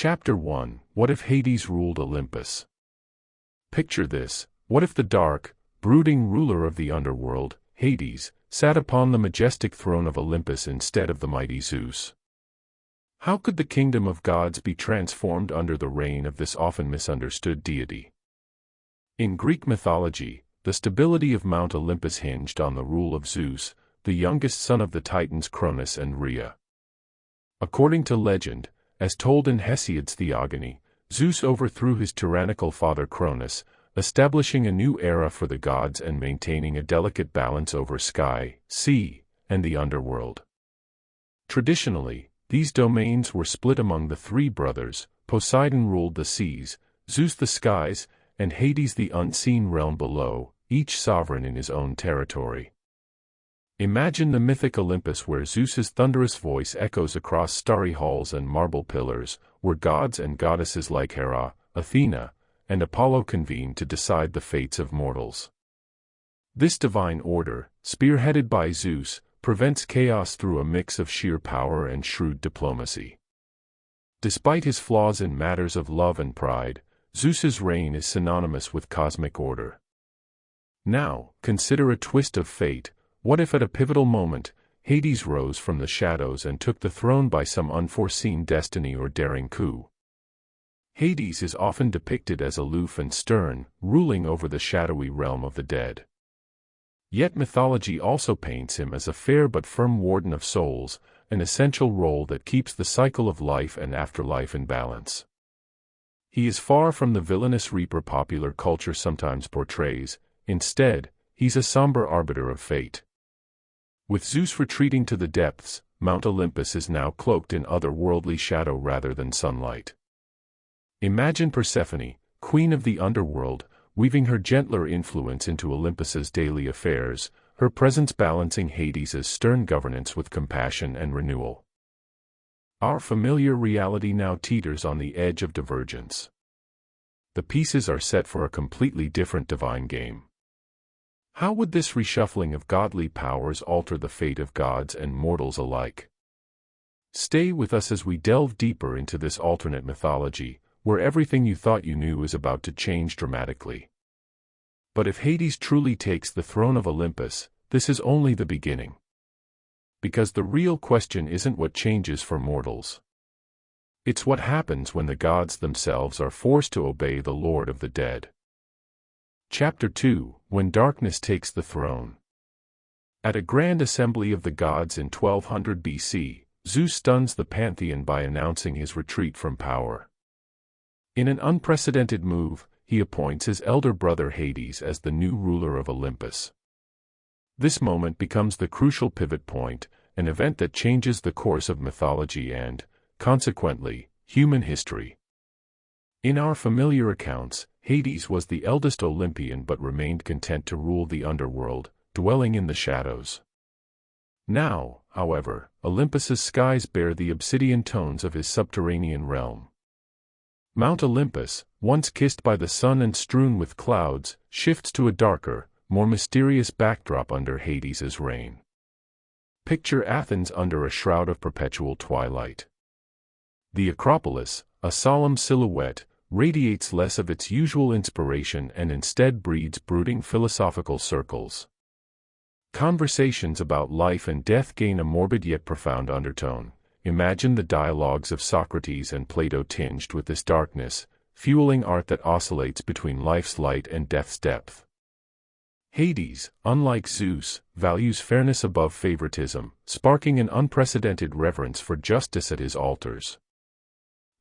Chapter 1. What if Hades ruled Olympus? Picture this: what if the dark, brooding ruler of the underworld, Hades, sat upon the majestic throne of Olympus instead of the mighty Zeus? How could the kingdom of gods be transformed under the reign of this often misunderstood deity? In Greek mythology, the stability of Mount Olympus hinged on the rule of Zeus, the youngest son of the Titans Cronus and Rhea. According to legend, as told in Hesiod's Theogony, Zeus overthrew his tyrannical father Cronus, establishing a new era for the gods and maintaining a delicate balance over sky, sea, and the underworld. Traditionally, these domains were split among the three brothers. Poseidon ruled the seas, Zeus the skies, and Hades the unseen realm below, each sovereign in his own territory. Imagine the mythic Olympus where Zeus's thunderous voice echoes across starry halls and marble pillars, where gods and goddesses like Hera, Athena, and Apollo convene to decide the fates of mortals. This divine order, spearheaded by Zeus, prevents chaos through a mix of sheer power and shrewd diplomacy. Despite his flaws in matters of love and pride, Zeus's reign is synonymous with cosmic order. Now, consider a twist of fate. What if at a pivotal moment, Hades rose from the shadows and took the throne by some unforeseen destiny or daring coup? Hades is often depicted as aloof and stern, ruling over the shadowy realm of the dead. Yet mythology also paints him as a fair but firm warden of souls, an essential role that keeps the cycle of life and afterlife in balance. He is far from the villainous reaper popular culture sometimes portrays. Instead, he's a somber arbiter of fate. With Zeus retreating to the depths, Mount Olympus is now cloaked in otherworldly shadow rather than sunlight. Imagine Persephone, queen of the underworld, weaving her gentler influence into Olympus's daily affairs, her presence balancing Hades's stern governance with compassion and renewal. Our familiar reality now teeters on the edge of divergence. The pieces are set for a completely different divine game. How would this reshuffling of godly powers alter the fate of gods and mortals alike? Stay with us as we delve deeper into this alternate mythology, where everything you thought you knew is about to change dramatically. But if Hades truly takes the throne of Olympus, this is only the beginning. Because the real question isn't what changes for mortals. It's what happens when the gods themselves are forced to obey the Lord of the dead. Chapter 2. When Darkness Takes the Throne. At a grand assembly of the gods in 1200 BC, Zeus stuns the pantheon by announcing his retreat from power. In an unprecedented move, he appoints his elder brother Hades as the new ruler of Olympus. This moment becomes the crucial pivot point, an event that changes the course of mythology and, consequently, human history. In our familiar accounts, Hades was the eldest Olympian but remained content to rule the underworld, dwelling in the shadows. Now, however, Olympus's skies bear the obsidian tones of his subterranean realm. Mount Olympus, once kissed by the sun and strewn with clouds, shifts to a darker, more mysterious backdrop under Hades's reign. Picture Athens under a shroud of perpetual twilight. The Acropolis, a solemn silhouette, radiates less of its usual inspiration and instead breeds brooding philosophical circles. Conversations about life and death gain a morbid yet profound undertone. Imagine the dialogues of Socrates and Plato tinged with this darkness, fueling art that oscillates between life's light and death's depth. Hades, unlike Zeus, values fairness above favoritism, sparking an unprecedented reverence for justice at his altars.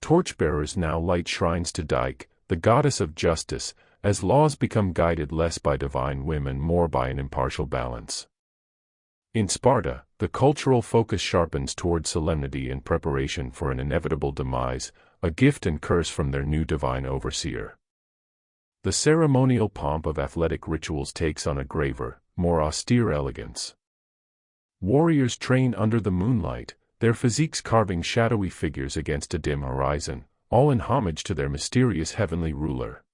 Torchbearers now light shrines to Dike, the goddess of justice, as laws become guided less by divine whim and more by an impartial balance. In Sparta, the cultural focus sharpens toward solemnity in preparation for an inevitable demise, a gift and curse from their new divine overseer. The ceremonial pomp of athletic rituals takes on a graver, more austere elegance. Warriors train under the moonlight, their physiques carving shadowy figures against a dim horizon, all in homage to their mysterious heavenly ruler.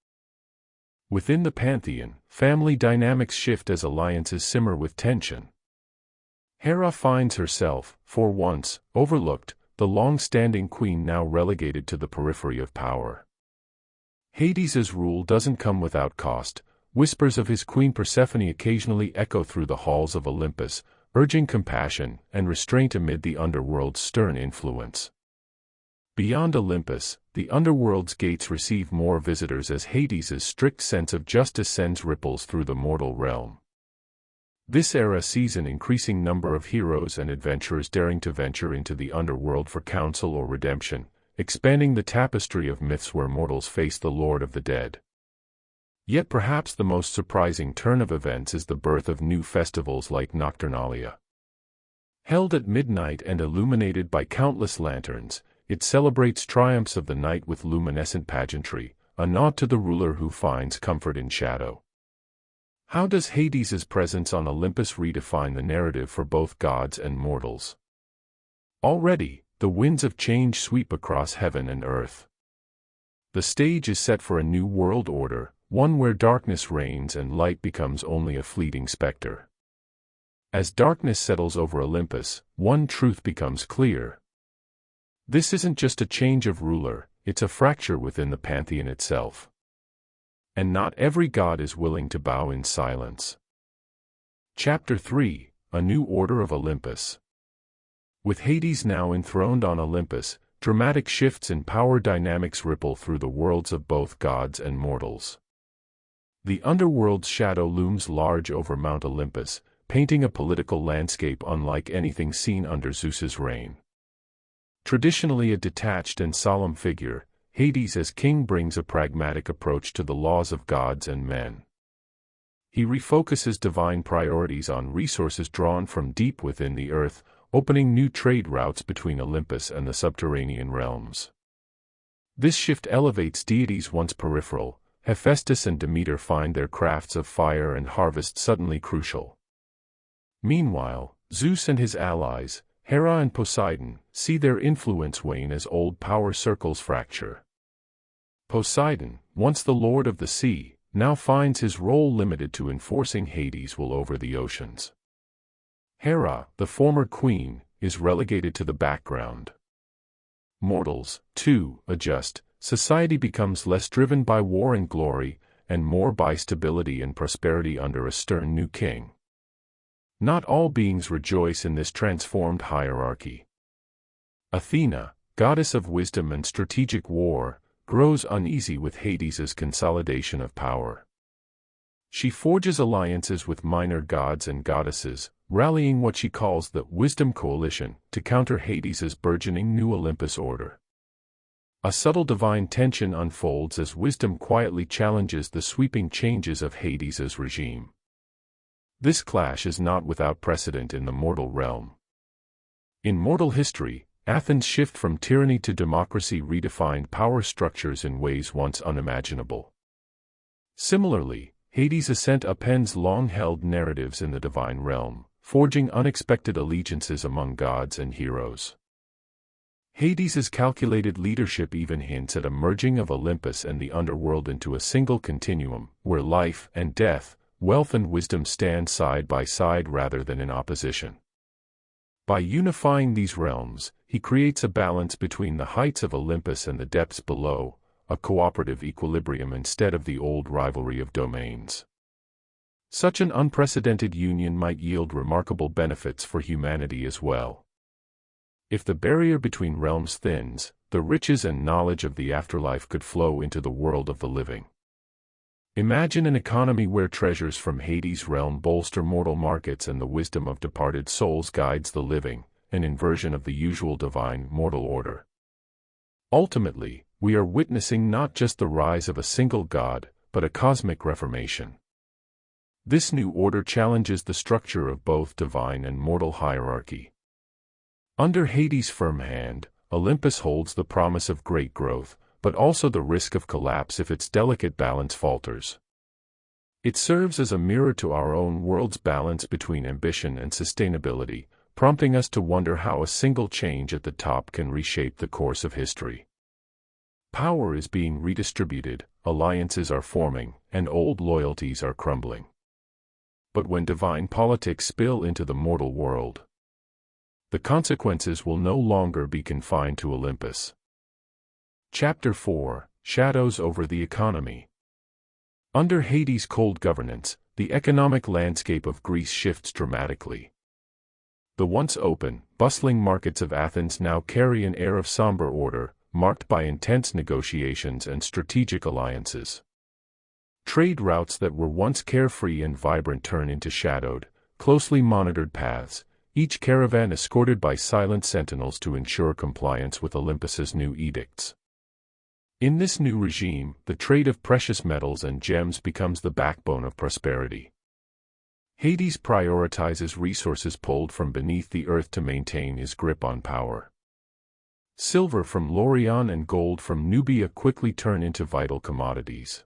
Within the pantheon, family dynamics shift as alliances simmer with tension. Hera finds herself, for once, overlooked, the long-standing queen now relegated to the periphery of power. Hades's rule doesn't come without cost. Whispers of his queen Persephone occasionally echo through the halls of Olympus, urging compassion and restraint amid the underworld's stern influence. Beyond Olympus, the underworld's gates receive more visitors as Hades's strict sense of justice sends ripples through the mortal realm. This era sees an increasing number of heroes and adventurers daring to venture into the underworld for counsel or redemption, expanding the tapestry of myths where mortals face the Lord of the Dead. Yet perhaps the most surprising turn of events is the birth of new festivals like Nocturnalia. Held at midnight and illuminated by countless lanterns, it celebrates triumphs of the night with luminescent pageantry, a nod to the ruler who finds comfort in shadow. How does Hades's presence on Olympus redefine the narrative for both gods and mortals? Already, the winds of change sweep across heaven and earth. The stage is set for a new world order, one where darkness reigns and light becomes only a fleeting specter. As darkness settles over Olympus, one truth becomes clear. This isn't just a change of ruler, it's a fracture within the pantheon itself. And not every god is willing to bow in silence. Chapter 3: A New Order of Olympus. With Hades now enthroned on Olympus, dramatic shifts in power dynamics ripple through the worlds of both gods and mortals. The underworld's shadow looms large over Mount Olympus, painting a political landscape unlike anything seen under Zeus's reign. Traditionally a detached and solemn figure, Hades as king brings a pragmatic approach to the laws of gods and men. He refocuses divine priorities on resources drawn from deep within the earth, opening new trade routes between Olympus and the subterranean realms. This shift elevates deities once peripheral. Hephaestus and Demeter find their crafts of fire and harvest suddenly crucial. Meanwhile, Zeus and his allies, Hera and Poseidon, see their influence wane as old power circles fracture. Poseidon, once the lord of the sea, now finds his role limited to enforcing Hades' will over the oceans. Hera, the former queen, is relegated to the background. Mortals, too, adjust. Society becomes less driven by war and glory, and more by stability and prosperity under a stern new king. Not all beings rejoice in this transformed hierarchy. Athena, goddess of wisdom and strategic war, grows uneasy with Hades's consolidation of power. She forges alliances with minor gods and goddesses, rallying what she calls the Wisdom Coalition to counter Hades's burgeoning new Olympus order. A subtle divine tension unfolds as wisdom quietly challenges the sweeping changes of Hades's regime. This clash is not without precedent in the mortal realm. In mortal history, Athens' shift from tyranny to democracy redefined power structures in ways once unimaginable. Similarly, Hades' ascent upends long-held narratives in the divine realm, forging unexpected allegiances among gods and heroes. Hades' calculated leadership even hints at a merging of Olympus and the underworld into a single continuum, where life and death, wealth and wisdom stand side by side rather than in opposition. By unifying these realms, he creates a balance between the heights of Olympus and the depths below, a cooperative equilibrium instead of the old rivalry of domains. Such an unprecedented union might yield remarkable benefits for humanity as well. If the barrier between realms thins, the riches and knowledge of the afterlife could flow into the world of the living. Imagine an economy where treasures from Hades' realm bolster mortal markets and the wisdom of departed souls guides the living, an inversion of the usual divine-mortal order. Ultimately, we are witnessing not just the rise of a single god, but a cosmic reformation. This new order challenges the structure of both divine and mortal hierarchy. Under Hades' firm hand, Olympus holds the promise of great growth, but also the risk of collapse if its delicate balance falters. It serves as a mirror to our own world's balance between ambition and sustainability, prompting us to wonder how a single change at the top can reshape the course of history. Power is being redistributed, alliances are forming, and old loyalties are crumbling. But when divine politics spill into the mortal world, the consequences will no longer be confined to Olympus. Chapter 4: Shadows over the Economy. Under Hades' cold governance, the economic landscape of Greece shifts dramatically. The once open, bustling markets of Athens now carry an air of somber order, marked by intense negotiations and strategic alliances. Trade routes that were once carefree and vibrant turn into shadowed, closely monitored paths, each caravan escorted by silent sentinels to ensure compliance with Olympus's new edicts. In this new regime, the trade of precious metals and gems becomes the backbone of prosperity. Hades prioritizes resources pulled from beneath the earth to maintain his grip on power. Silver from Laurion and gold from Nubia quickly turn into vital commodities.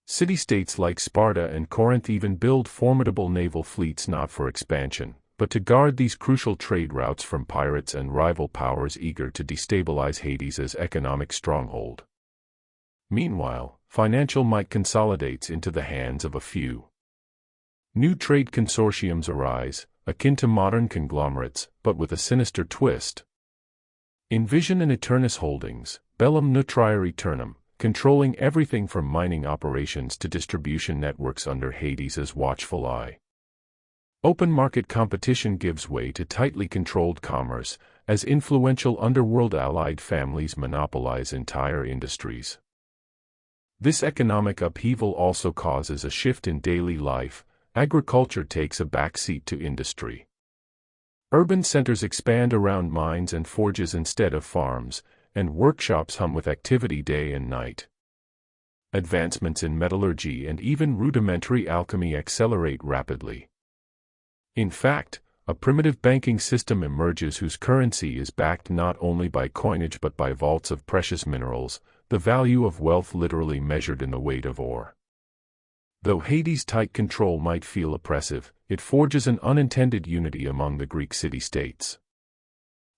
City-states like Sparta and Corinth even build formidable naval fleets not for expansion, but to guard these crucial trade routes from pirates and rival powers eager to destabilize Hades' economic stronghold. Meanwhile, financial might consolidates into the hands of a few. New trade consortiums arise, akin to modern conglomerates, but with a sinister twist. Envision an Eternus Holdings, Bellum Nutriere Eternum, controlling everything from mining operations to distribution networks under Hades' watchful eye. Open market competition gives way to tightly controlled commerce, as influential underworld allied families monopolize entire industries. This economic upheaval also causes a shift in daily life. Agriculture takes a backseat to industry. Urban centers expand around mines and forges instead of farms, and workshops hum with activity day and night. Advancements in metallurgy and even rudimentary alchemy accelerate rapidly. In fact, a primitive banking system emerges whose currency is backed not only by coinage but by vaults of precious minerals, the value of wealth literally measured in the weight of ore. Though Hades' tight control might feel oppressive, it forges an unintended unity among the Greek city-states.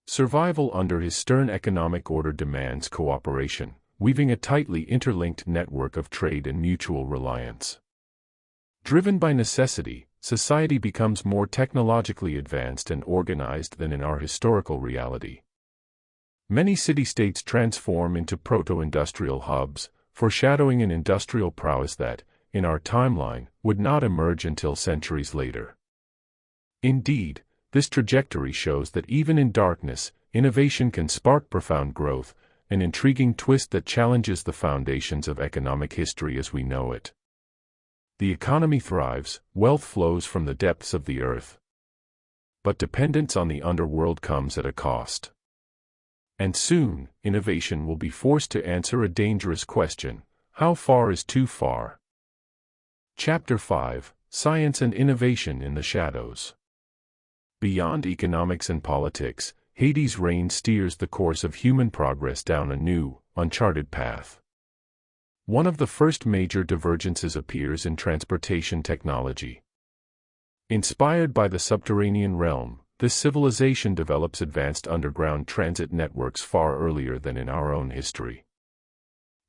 Survival under his stern economic order demands cooperation, weaving a tightly interlinked network of trade and mutual reliance. Driven by necessity, society becomes more technologically advanced and organized than in our historical reality. Many city-states transform into proto-industrial hubs, foreshadowing an industrial prowess that, in our timeline, would not emerge until centuries later. Indeed, this trajectory shows that even in darkness, innovation can spark profound growth, an intriguing twist that challenges the foundations of economic history as we know it. The economy thrives, wealth flows from the depths of the earth. But dependence on the underworld comes at a cost. And soon, innovation will be forced to answer a dangerous question: how far is too far? Chapter 5: Science and Innovation in the Shadows. Beyond economics and politics, Hades' reign steers the course of human progress down a new, uncharted path. One of the first major divergences appears in transportation technology. Inspired by the subterranean realm, this civilization develops advanced underground transit networks far earlier than in our own history.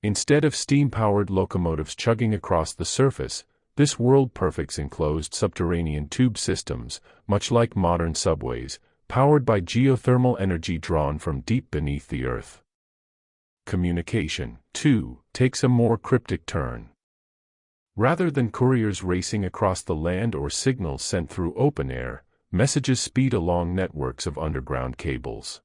Instead of steam-powered locomotives chugging across the surface, this world perfects enclosed subterranean tube systems, much like modern subways, powered by geothermal energy drawn from deep beneath the earth. Communication, too, takes a more cryptic turn. Rather than couriers racing across the land or signals sent through open air, messages speed along networks of underground cables.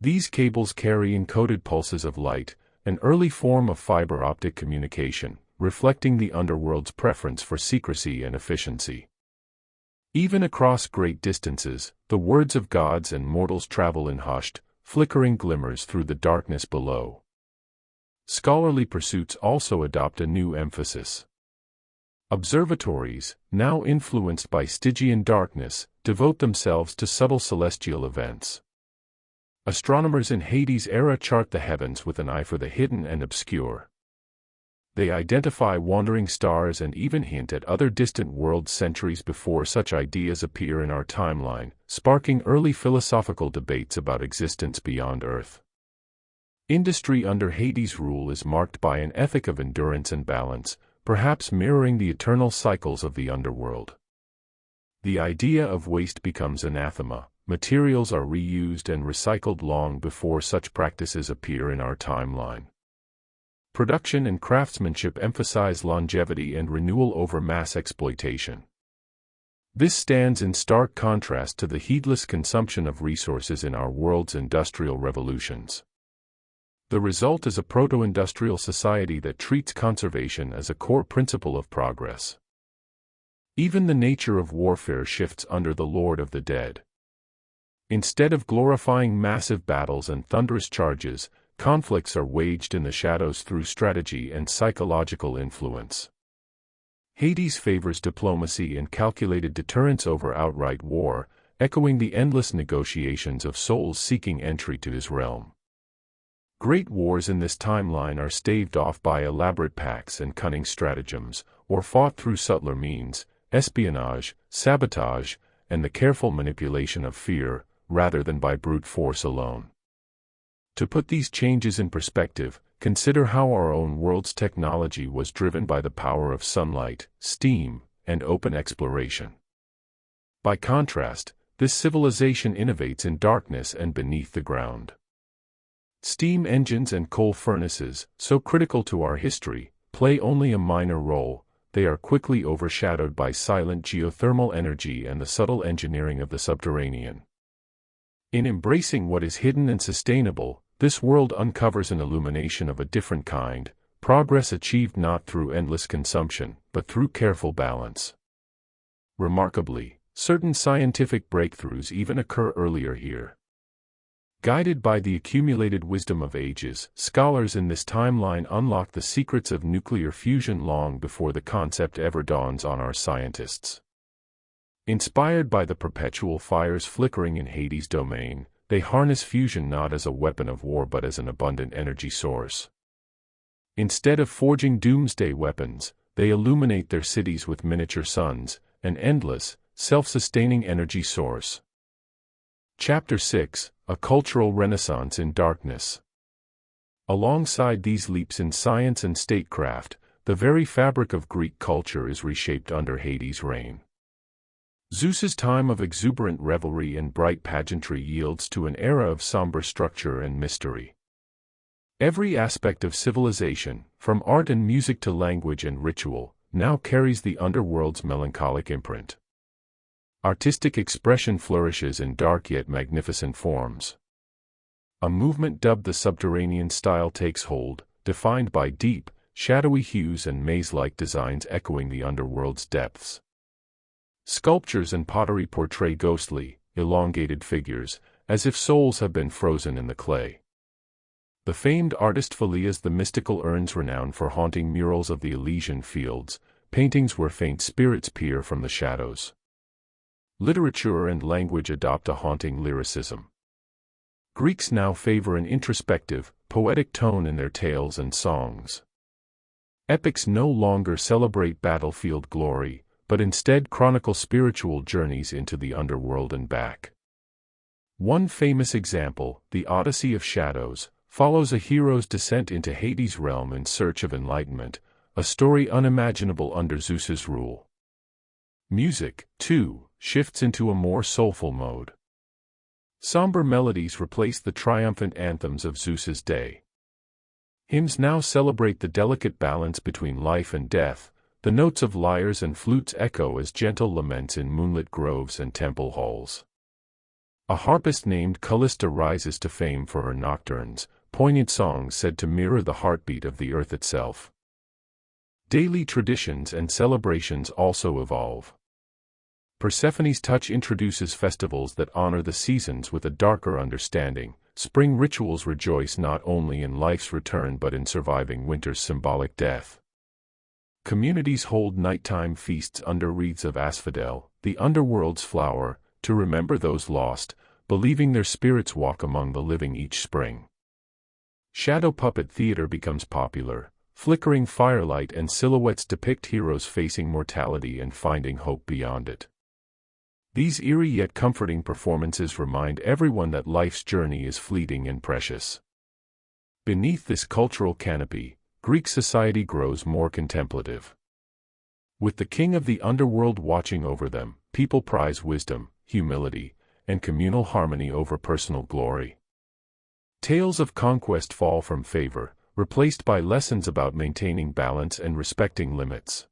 These cables carry encoded pulses of light, an early form of fiber optic communication, reflecting the underworld's preference for secrecy and efficiency. Even across great distances, the words of gods and mortals travel in hushed, flickering glimmers through the darkness below. Scholarly pursuits also adopt a new emphasis. Observatories, now influenced by Stygian darkness, devote themselves to subtle celestial events. Astronomers in Hades' era chart the heavens with an eye for the hidden and obscure. They identify wandering stars and even hint at other distant worlds centuries before such ideas appear in our timeline, sparking early philosophical debates about existence beyond Earth. Industry under Hades' rule is marked by an ethic of endurance and balance, perhaps mirroring the eternal cycles of the underworld. The idea of waste becomes anathema, materials are reused and recycled long before such practices appear in our timeline. Production and craftsmanship emphasize longevity and renewal over mass exploitation. This stands in stark contrast to the heedless consumption of resources in our world's industrial revolutions. The result is a proto-industrial society that treats conservation as a core principle of progress. Even the nature of warfare shifts under the Lord of the Dead. Instead of glorifying massive battles and thunderous charges, conflicts are waged in the shadows through strategy and psychological influence. Hades favors diplomacy and calculated deterrence over outright war, echoing the endless negotiations of souls seeking entry to his realm. Great wars in this timeline are staved off by elaborate pacts and cunning stratagems, or fought through subtler means, espionage, sabotage, and the careful manipulation of fear, rather than by brute force alone. To put these changes in perspective, consider how our own world's technology was driven by the power of sunlight, steam, and open exploration. By contrast, this civilization innovates in darkness and beneath the ground. Steam engines and coal furnaces, so critical to our history, play only a minor role. They are quickly overshadowed by silent geothermal energy and the subtle engineering of the subterranean. In embracing what is hidden and sustainable, this world uncovers an illumination of a different kind, progress achieved not through endless consumption, but through careful balance. Remarkably, certain scientific breakthroughs even occur earlier here. Guided by the accumulated wisdom of ages, scholars in this timeline unlock the secrets of nuclear fusion long before the concept ever dawns on our scientists. Inspired by the perpetual fires flickering in Hades' domain, they harness fusion not as a weapon of war but as an abundant energy source. Instead of forging doomsday weapons, they illuminate their cities with miniature suns, an endless, self-sustaining energy source. Chapter 6: A Cultural Renaissance in Darkness. Alongside these leaps in science and statecraft, the very fabric of Greek culture is reshaped under Hades' reign. Zeus's time of exuberant revelry and bright pageantry yields to an era of somber structure and mystery. Every aspect of civilization, from art and music to language and ritual, now carries the underworld's melancholic imprint. Artistic expression flourishes in dark yet magnificent forms. A movement dubbed the subterranean style takes hold, defined by deep, shadowy hues and maze-like designs echoing the underworld's depths. Sculptures and pottery portray ghostly, elongated figures, as if souls have been frozen in the clay. The famed artist Philias the mystical earns renown for haunting murals of the Elysian fields, paintings where faint spirits peer from the shadows. Literature and language adopt a haunting lyricism. Greeks now favor an introspective, poetic tone in their tales and songs. Epics no longer celebrate battlefield glory, but instead chronicle spiritual journeys into the underworld and back. One famous example, the Odyssey of Shadows, follows a hero's descent into Hades' realm in search of enlightenment, a story unimaginable under Zeus's rule. Music, too, shifts into a more soulful mode. Somber melodies replace the triumphant anthems of Zeus's day. Hymns now celebrate the delicate balance between life and death. The notes of lyres and flutes echo as gentle laments in moonlit groves and temple halls. A harpist named Callista rises to fame for her nocturnes, poignant songs said to mirror the heartbeat of the earth itself. Daily traditions and celebrations also evolve. Persephone's touch introduces festivals that honor the seasons with a darker understanding. Spring rituals rejoice not only in life's return but in surviving winter's symbolic death. Communities hold nighttime feasts under wreaths of asphodel, the underworld's flower, to remember those lost, believing their spirits walk among the living each spring. Shadow puppet theater becomes popular. Flickering firelight and silhouettes depict heroes facing mortality and finding hope beyond it. These eerie yet comforting performances remind everyone that life's journey is fleeting and precious. Beneath this cultural canopy, Greek society grows more contemplative. With the king of the underworld watching over them, people prize wisdom, humility, and communal harmony over personal glory. Tales of conquest fall from favor, replaced by lessons about maintaining balance and respecting limits.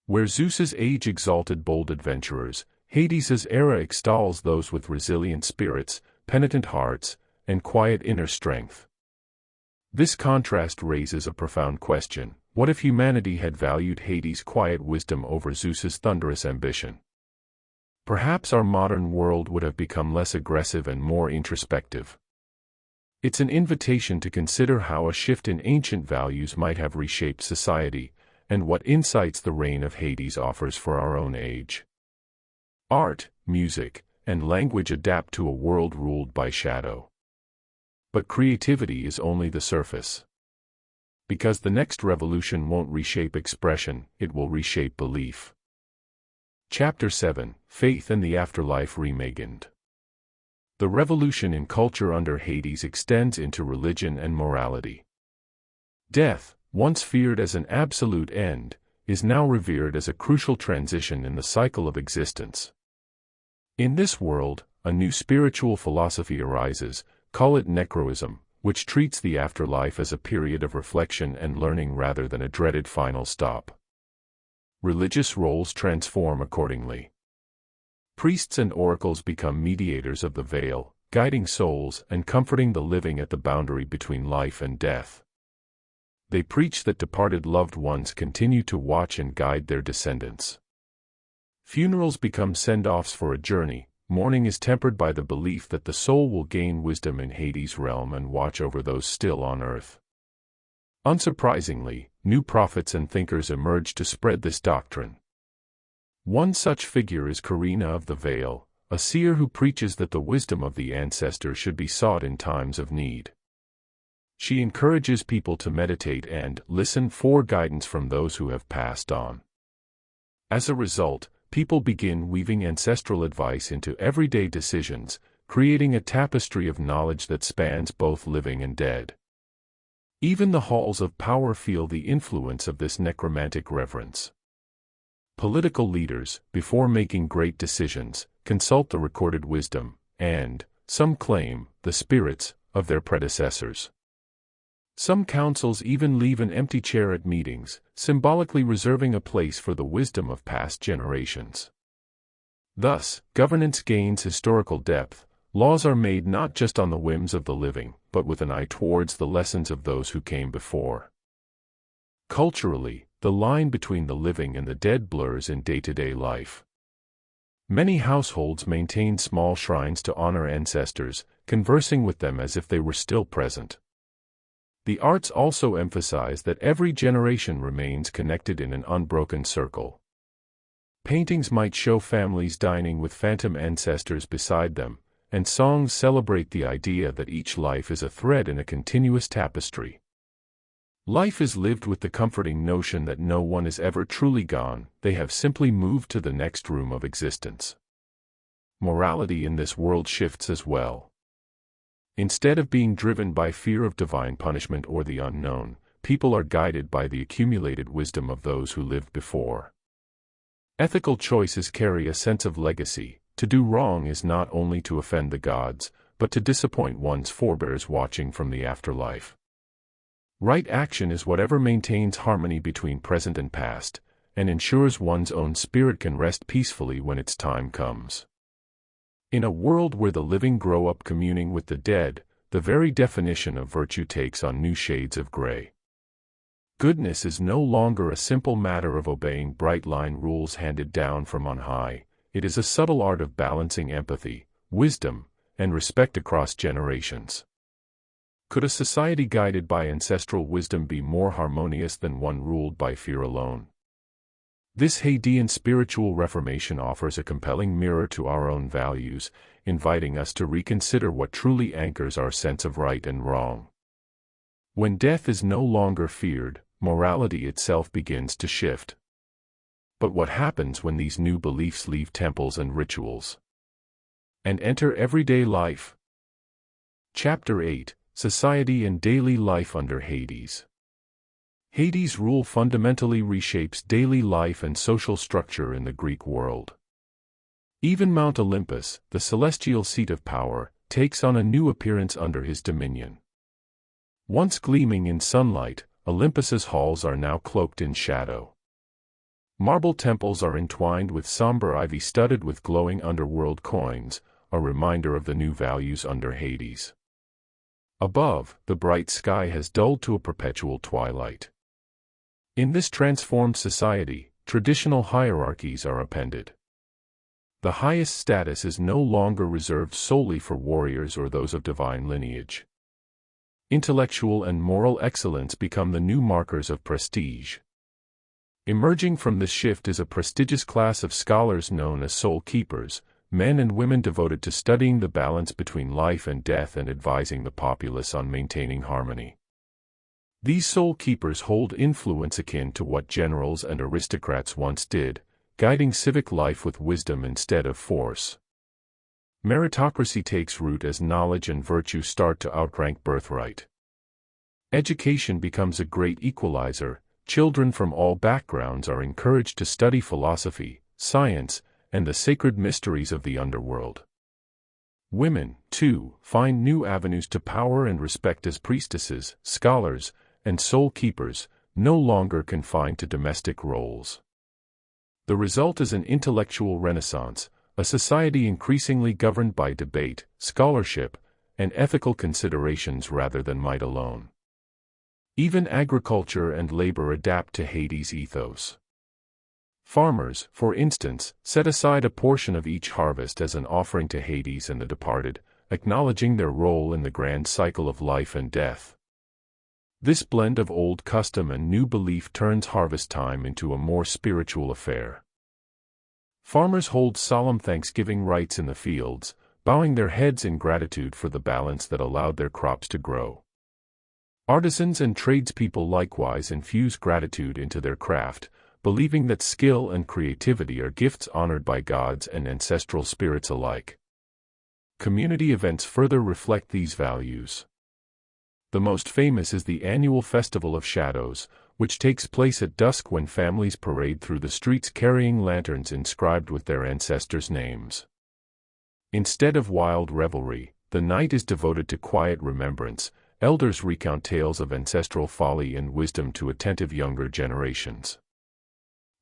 Where Zeus's age exalted bold adventurers, Hades's era extols those with resilient spirits, penitent hearts, and quiet inner strength. This contrast raises a profound question: what if humanity had valued Hades' quiet wisdom over Zeus's thunderous ambition? Perhaps our modern world would have become less aggressive and more introspective. It's an invitation to consider how a shift in ancient values might have reshaped society, and what insights the reign of Hades offers for our own age. Art, music, and language adapt to a world ruled by shadow. But creativity is only the surface. Because the next revolution won't reshape expression, it will reshape belief. Chapter 7: Faith and the Afterlife Reimagined. The revolution in culture under Hades extends into religion and morality. Death, once feared as an absolute end, is now revered as a crucial transition in the cycle of existence. In this world, a new spiritual philosophy arises, call it necroism, which treats the afterlife as a period of reflection and learning rather than a dreaded final stop. Religious roles transform accordingly. Priests and oracles become mediators of the veil, guiding souls and comforting the living at the boundary between life and death. They preach that departed loved ones continue to watch and guide their descendants. Funerals become send-offs for a journey. Mourning is tempered by the belief that the soul will gain wisdom in Hades' realm and watch over those still on earth. Unsurprisingly, new prophets and thinkers emerge to spread this doctrine. One such figure is Karina of the Vale, a seer who preaches that the wisdom of the ancestors should be sought in times of need. She encourages people to meditate and listen for guidance from those who have passed on. As a result, people begin weaving ancestral advice into everyday decisions, creating a tapestry of knowledge that spans both living and dead. Even the halls of power feel the influence of this necromantic reverence. Political leaders, before making great decisions, consult the recorded wisdom, and, some claim, the spirits, of their predecessors. Some councils even leave an empty chair at meetings, symbolically reserving a place for the wisdom of past generations. Thus, governance gains historical depth. Laws are made not just on the whims of the living, but with an eye towards the lessons of those who came before. Culturally, the line between the living and the dead blurs in day-to-day life. Many households maintain small shrines to honor ancestors, conversing with them as if they were still present. The arts also emphasize that every generation remains connected in an unbroken circle. Paintings might show families dining with phantom ancestors beside them, and songs celebrate the idea that each life is a thread in a continuous tapestry. Life is lived with the comforting notion that no one is ever truly gone, they have simply moved to the next room of existence. Morality in this world shifts as well. Instead of being driven by fear of divine punishment or the unknown, people are guided by the accumulated wisdom of those who lived before. Ethical choices carry a sense of legacy. To do wrong is not only to offend the gods, but to disappoint one's forebears watching from the afterlife. Right action is whatever maintains harmony between present and past, and ensures one's own spirit can rest peacefully when its time comes. In a world where the living grow up communing with the dead, the very definition of virtue takes on new shades of gray. Goodness is no longer a simple matter of obeying bright-line rules handed down from on high. It is a subtle art of balancing empathy, wisdom, and respect across generations. Could a society guided by ancestral wisdom be more harmonious than one ruled by fear alone? This Hadean spiritual reformation offers a compelling mirror to our own values, inviting us to reconsider what truly anchors our sense of right and wrong. When death is no longer feared, morality itself begins to shift. But what happens when these new beliefs leave temples and rituals and enter everyday life? Chapter 8: Society and Daily Life under Hades. Hades' rule fundamentally reshapes daily life and social structure in the Greek world. Even Mount Olympus, the celestial seat of power, takes on a new appearance under his dominion. Once gleaming in sunlight, Olympus's halls are now cloaked in shadow. Marble temples are entwined with somber ivy studded with glowing underworld coins, a reminder of the new values under Hades. Above, the bright sky has dulled to a perpetual twilight. In this transformed society, traditional hierarchies are appended. The highest status is no longer reserved solely for warriors or those of divine lineage. Intellectual and moral excellence become the new markers of prestige. Emerging from this shift is a prestigious class of scholars known as soul keepers, men and women devoted to studying the balance between life and death and advising the populace on maintaining harmony. These soul keepers hold influence akin to what generals and aristocrats once did, guiding civic life with wisdom instead of force. Meritocracy takes root as knowledge and virtue start to outrank birthright. Education becomes a great equalizer. Children from all backgrounds are encouraged to study philosophy, science, and the sacred mysteries of the underworld. Women, too, find new avenues to power and respect as priestesses, scholars, and soul keepers, no longer confined to domestic roles. The result is an intellectual renaissance, a society increasingly governed by debate, scholarship, and ethical considerations rather than might alone. Even agriculture and labor adapt to Hades' ethos. Farmers, for instance, set aside a portion of each harvest as an offering to Hades and the departed, acknowledging their role in the grand cycle of life and death. This blend of old custom and new belief turns harvest time into a more spiritual affair. Farmers hold solemn thanksgiving rites in the fields, bowing their heads in gratitude for the balance that allowed their crops to grow. Artisans and tradespeople likewise infuse gratitude into their craft, believing that skill and creativity are gifts honored by gods and ancestral spirits alike. Community events further reflect these values. The most famous is the annual Festival of Shadows, which takes place at dusk when families parade through the streets carrying lanterns inscribed with their ancestors' names. Instead of wild revelry, the night is devoted to quiet remembrance. Elders recount tales of ancestral folly and wisdom to attentive younger generations.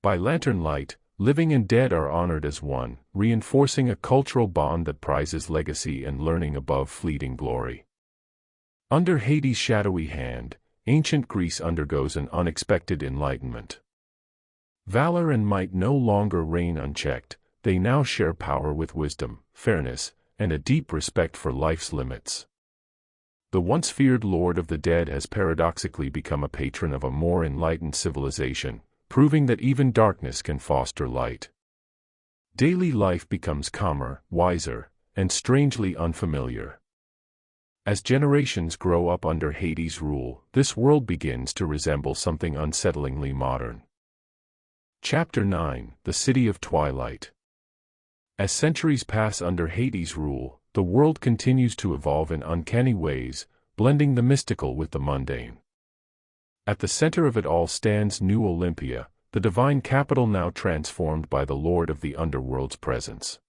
By lantern light, living and dead are honored as one, reinforcing a cultural bond that prizes legacy and learning above fleeting glory. Under Hades' shadowy hand, ancient Greece undergoes an unexpected enlightenment. Valor and might no longer reign unchecked, they now share power with wisdom, fairness, and a deep respect for life's limits. The once feared Lord of the Dead has paradoxically become a patron of a more enlightened civilization, proving that even darkness can foster light. Daily life becomes calmer, wiser, and strangely unfamiliar. As generations grow up under Hades' rule, this world begins to resemble something unsettlingly modern. Chapter 9: The City of Twilight. As centuries pass under Hades' rule, the world continues to evolve in uncanny ways, blending the mystical with the mundane. At the center of it all stands New Olympia, the divine capital now transformed by the Lord of the Underworld's presence.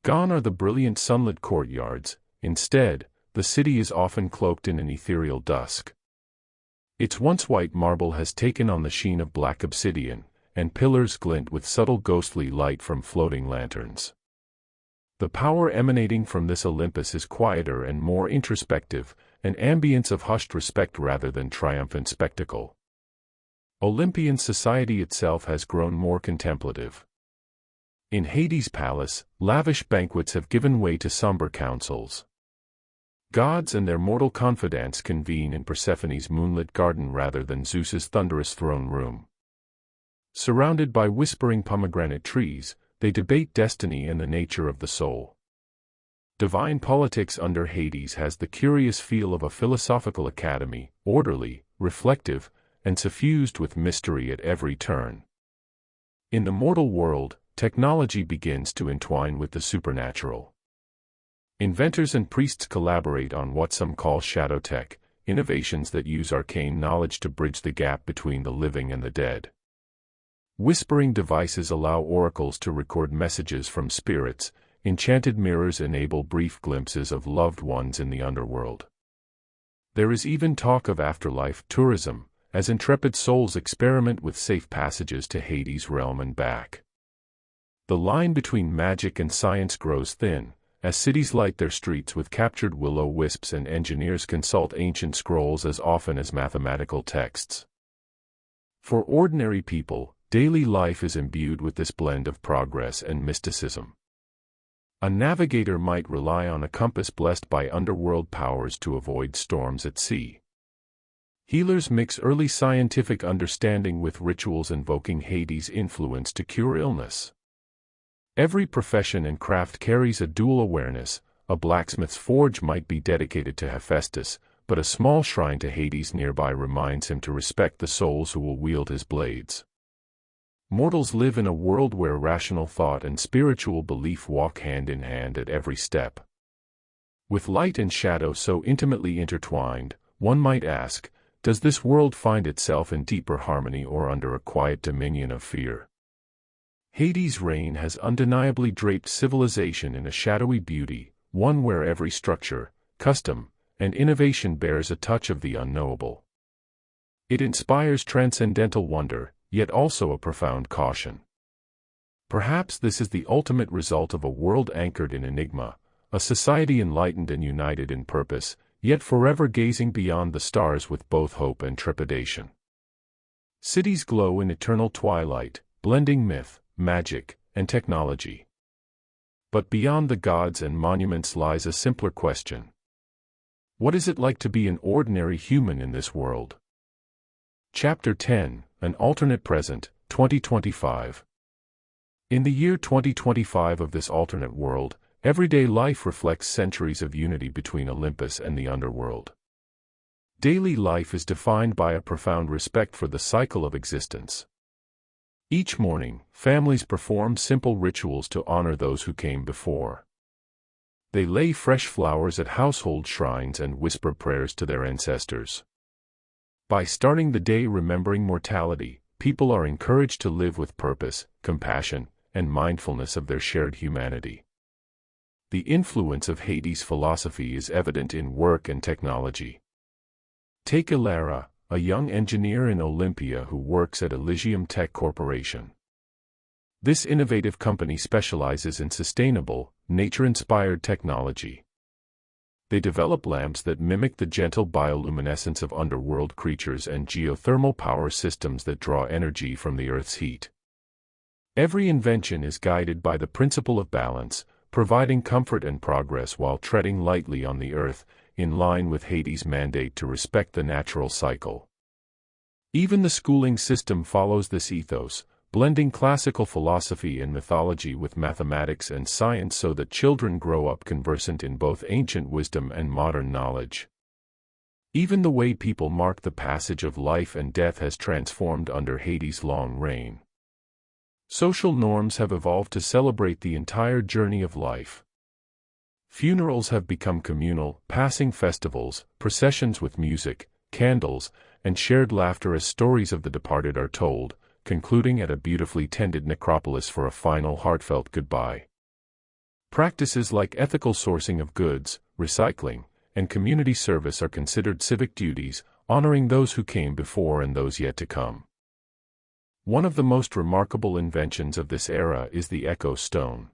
Gone are the brilliant sunlit courtyards. Instead, the city is often cloaked in an ethereal dusk. Its once white marble has taken on the sheen of black obsidian, and pillars glint with subtle ghostly light from floating lanterns. The power emanating from this Olympus is quieter and more introspective, an ambience of hushed respect rather than triumphant spectacle. Olympian society itself has grown more contemplative. In Hades' palace, lavish banquets have given way to somber councils. Gods and their mortal confidants convene in Persephone's moonlit garden rather than Zeus's thunderous throne room. Surrounded by whispering pomegranate trees, they debate destiny and the nature of the soul. Divine politics under Hades has the curious feel of a philosophical academy, orderly, reflective, and suffused with mystery at every turn. In the mortal world, technology begins to entwine with the supernatural. Inventors and priests collaborate on what some call shadow tech, innovations that use arcane knowledge to bridge the gap between the living and the dead. Whispering devices allow oracles to record messages from spirits. Enchanted mirrors enable brief glimpses of loved ones in the underworld. There is even talk of afterlife tourism, as intrepid souls experiment with safe passages to Hades' realm and back. The line between magic and science grows thin, as cities light their streets with captured will-o-wisps and engineers consult ancient scrolls as often as mathematical texts. For ordinary people, daily life is imbued with this blend of progress and mysticism. A navigator might rely on a compass blessed by underworld powers to avoid storms at sea. Healers mix early scientific understanding with rituals invoking Hades' influence to cure illness. Every profession and craft carries a dual awareness. A blacksmith's forge might be dedicated to Hephaestus, but a small shrine to Hades nearby reminds him to respect the souls who will wield his blades. Mortals live in a world where rational thought and spiritual belief walk hand in hand at every step. With light and shadow so intimately intertwined, one might ask, does this world find itself in deeper harmony or under a quiet dominion of fear? Hades' reign has undeniably draped civilization in a shadowy beauty, one where every structure, custom, and innovation bears a touch of the unknowable. It inspires transcendental wonder, yet also a profound caution. Perhaps this is the ultimate result of a world anchored in enigma, a society enlightened and united in purpose, yet forever gazing beyond the stars with both hope and trepidation. Cities glow in eternal twilight, blending myth, magic, and technology. But beyond the gods and monuments lies a simpler question. What is it like to be an ordinary human in this world? Chapter 10, An Alternate Present, 2025. In the year 2025 of this alternate world, everyday life reflects centuries of unity between Olympus and the underworld. Daily life is defined by a profound respect for the cycle of existence. Each morning, families perform simple rituals to honor those who came before. They lay fresh flowers at household shrines and whisper prayers to their ancestors. By starting the day remembering mortality, people are encouraged to live with purpose, compassion, and mindfulness of their shared humanity. The influence of Hades' philosophy is evident in work and technology. Take Ilara, a young engineer in Olympia who works at Elysium Tech Corporation. This innovative company specializes in sustainable, nature-inspired technology. They develop lamps that mimic the gentle bioluminescence of underworld creatures and geothermal power systems that draw energy from the Earth's heat. Every invention is guided by the principle of balance, providing comfort and progress while treading lightly on the Earth, in line with Hades' mandate to respect the natural cycle. Even the schooling system follows this ethos, blending classical philosophy and mythology with mathematics and science so that children grow up conversant in both ancient wisdom and modern knowledge. Even the way people mark the passage of life and death has transformed under Hades' long reign. Social norms have evolved to celebrate the entire journey of life. Funerals have become communal, passing festivals, processions with music, candles, and shared laughter as stories of the departed are told, concluding at a beautifully tended necropolis for a final heartfelt goodbye. Practices like ethical sourcing of goods, recycling, and community service are considered civic duties, honoring those who came before and those yet to come. One of the most remarkable inventions of this era is the Echo Stone.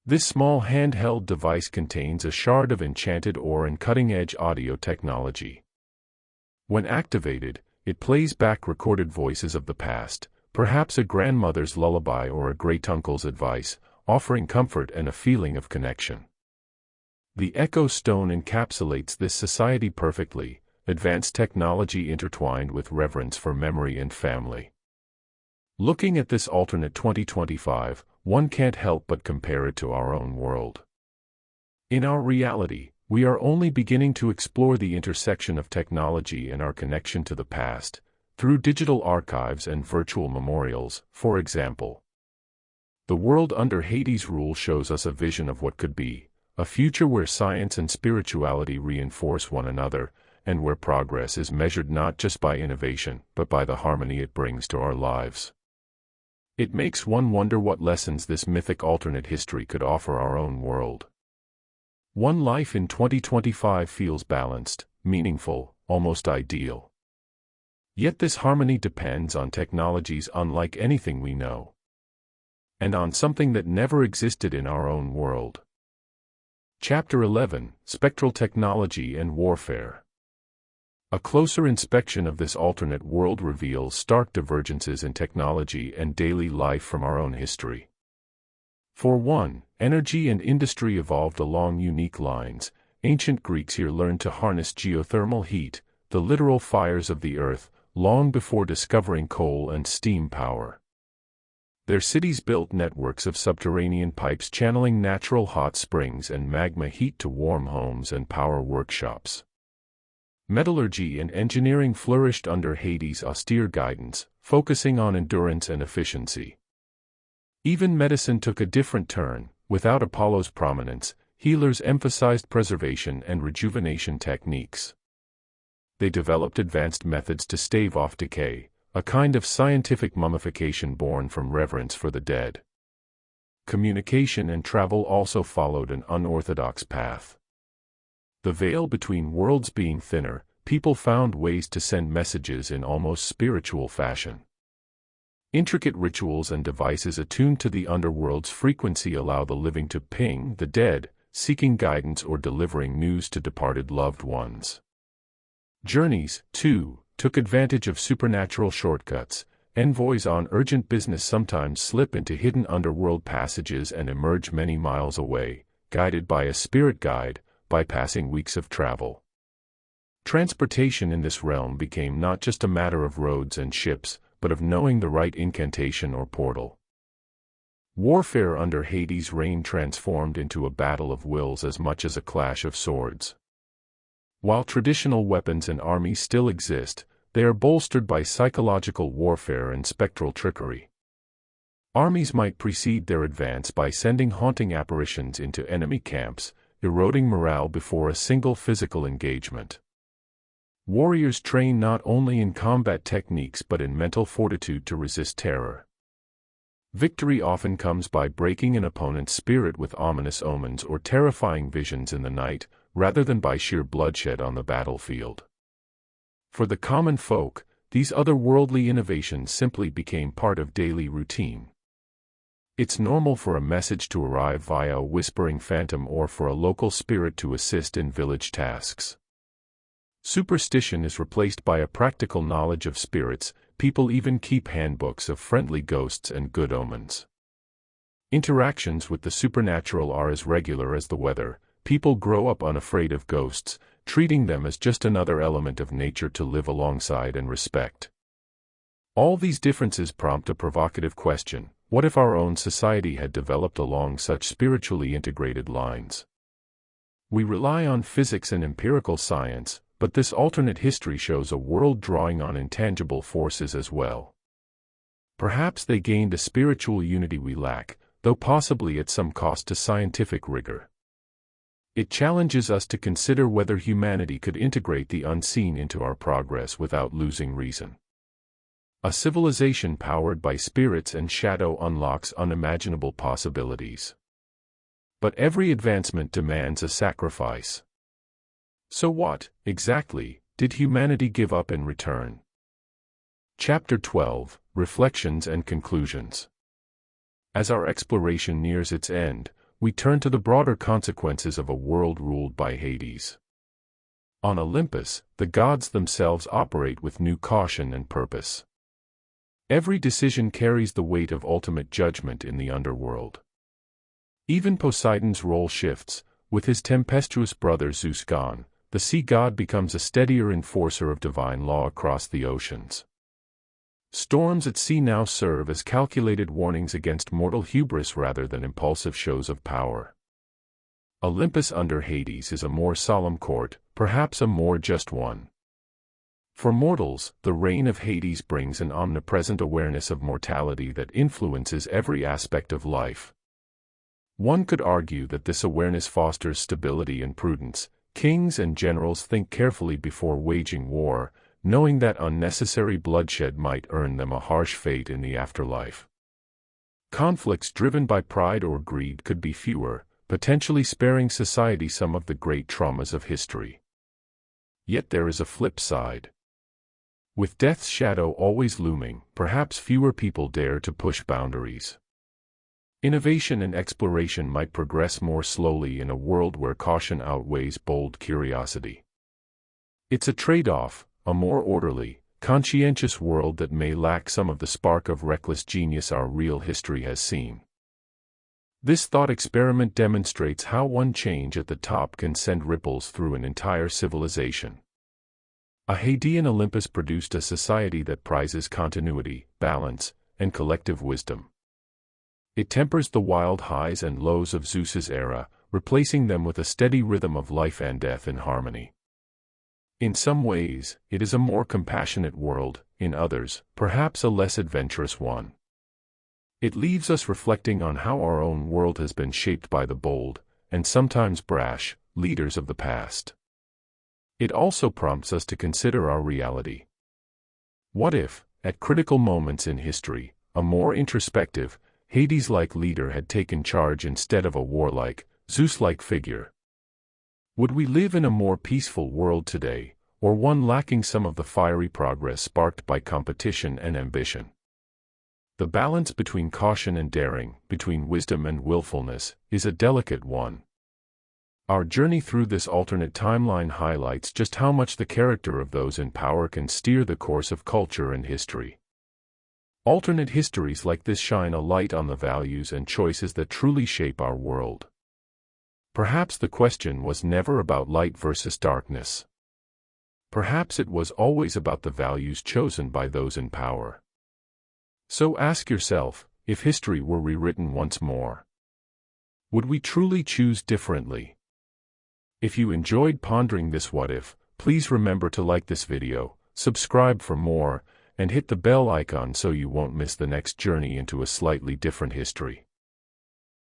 This small handheld device contains a shard of enchanted ore and cutting-edge audio technology. When activated, it plays back recorded voices of the past, perhaps a grandmother's lullaby or a great-uncle's advice, offering comfort and a feeling of connection. The Echo Stone encapsulates this society perfectly, advanced technology intertwined with reverence for memory and family. Looking at this alternate 2025, one can't help but compare it to our own world. In our reality, we are only beginning to explore the intersection of technology and our connection to the past, through digital archives and virtual memorials, for example. The world under Hades' rule shows us a vision of what could be, a future where science and spirituality reinforce one another, and where progress is measured not just by innovation, but by the harmony it brings to our lives. It makes one wonder what lessons this mythic alternate history could offer our own world. One life in 2025 feels balanced, meaningful, almost ideal. Yet this harmony depends on technologies unlike anything we know, and on something that never existed in our own world. Chapter 11: Spectral Technology and Warfare. A closer inspection of this alternate world reveals stark divergences in technology and daily life from our own history. For one, energy and industry evolved along unique lines. Ancient Greeks here learned to harness geothermal heat, the literal fires of the earth, long before discovering coal and steam power. Their cities built networks of subterranean pipes channeling natural hot springs and magma heat to warm homes and power workshops. Metallurgy and engineering flourished under Hades' austere guidance, focusing on endurance and efficiency. Even medicine took a different turn. Without Apollo's prominence, healers emphasized preservation and rejuvenation techniques. They developed advanced methods to stave off decay, a kind of scientific mummification born from reverence for the dead. Communication and travel also followed an unorthodox path. The veil between worlds being thinner, people found ways to send messages in almost spiritual fashion. Intricate rituals and devices attuned to the underworld's frequency allow the living to ping the dead, seeking guidance or delivering news to departed loved ones. Journeys, too, took advantage of supernatural shortcuts. Envoys on urgent business sometimes slip into hidden underworld passages and emerge many miles away, guided by a spirit guide, bypassing weeks of travel. Transportation in this realm became not just a matter of roads and ships, but of knowing the right incantation or portal. Warfare under Hades' reign transformed into a battle of wills as much as a clash of swords. While traditional weapons and armies still exist, they are bolstered by psychological warfare and spectral trickery. Armies might precede their advance by sending haunting apparitions into enemy camps, eroding morale before a single physical engagement. Warriors train not only in combat techniques but in mental fortitude to resist terror. Victory often comes by breaking an opponent's spirit with ominous omens or terrifying visions in the night, rather than by sheer bloodshed on the battlefield. For the common folk, these otherworldly innovations simply became part of daily routine. It's normal for a message to arrive via a whispering phantom or for a local spirit to assist in village tasks. Superstition is replaced by a practical knowledge of spirits. People even keep handbooks of friendly ghosts and good omens. Interactions with the supernatural are as regular as the weather. People grow up unafraid of ghosts, treating them as just another element of nature to live alongside and respect. All these differences prompt a provocative question: what if our own society had developed along such spiritually integrated lines? We rely on physics and empirical science, but this alternate history shows a world drawing on intangible forces as well. Perhaps they gained a spiritual unity we lack, though possibly at some cost to scientific rigor. It challenges us to consider whether humanity could integrate the unseen into our progress without losing reason. A civilization powered by spirits and shadow unlocks unimaginable possibilities. But every advancement demands a sacrifice. So what, exactly, did humanity give up in return? Chapter 12: Reflections and Conclusions. As our exploration nears its end, we turn to the broader consequences of a world ruled by Hades. On Olympus, the gods themselves operate with new caution and purpose. Every decision carries the weight of ultimate judgment in the underworld. Even Poseidon's role shifts. With his tempestuous brother Zeus gone, the sea god becomes a steadier enforcer of divine law across the oceans. Storms at sea now serve as calculated warnings against mortal hubris rather than impulsive shows of power. Olympus under Hades is a more solemn court, perhaps a more just one. For mortals, the reign of Hades brings an omnipresent awareness of mortality that influences every aspect of life. One could argue that this awareness fosters stability and prudence. Kings and generals think carefully before waging war, knowing that unnecessary bloodshed might earn them a harsh fate in the afterlife. Conflicts driven by pride or greed could be fewer, potentially sparing society some of the great traumas of history. Yet there is a flip side. With death's shadow always looming, perhaps fewer people dare to push boundaries. Innovation and exploration might progress more slowly in a world where caution outweighs bold curiosity. It's a trade-off, a more orderly, conscientious world that may lack some of the spark of reckless genius our real history has seen. This thought experiment demonstrates how one change at the top can send ripples through an entire civilization. A Hadean Olympus produced a society that prizes continuity, balance, and collective wisdom. It tempers the wild highs and lows of Zeus's era, replacing them with a steady rhythm of life and death in harmony. In some ways, it is a more compassionate world, in others, perhaps a less adventurous one. It leaves us reflecting on how our own world has been shaped by the bold, and sometimes brash, leaders of the past. It also prompts us to consider our reality. What if, at critical moments in history, a more introspective, Hades-like leader had taken charge instead of a warlike, Zeus-like figure? Would we live in a more peaceful world today, or one lacking some of the fiery progress sparked by competition and ambition? The balance between caution and daring, between wisdom and willfulness, is a delicate one. Our journey through this alternate timeline highlights just how much the character of those in power can steer the course of culture and history. Alternate histories like this shine a light on the values and choices that truly shape our world. Perhaps the question was never about light versus darkness. Perhaps it was always about the values chosen by those in power. So ask yourself, if history were rewritten once more, would we truly choose differently? If you enjoyed pondering this what if, please remember to like this video, subscribe for more, and hit the bell icon so you won't miss the next journey into a slightly different history.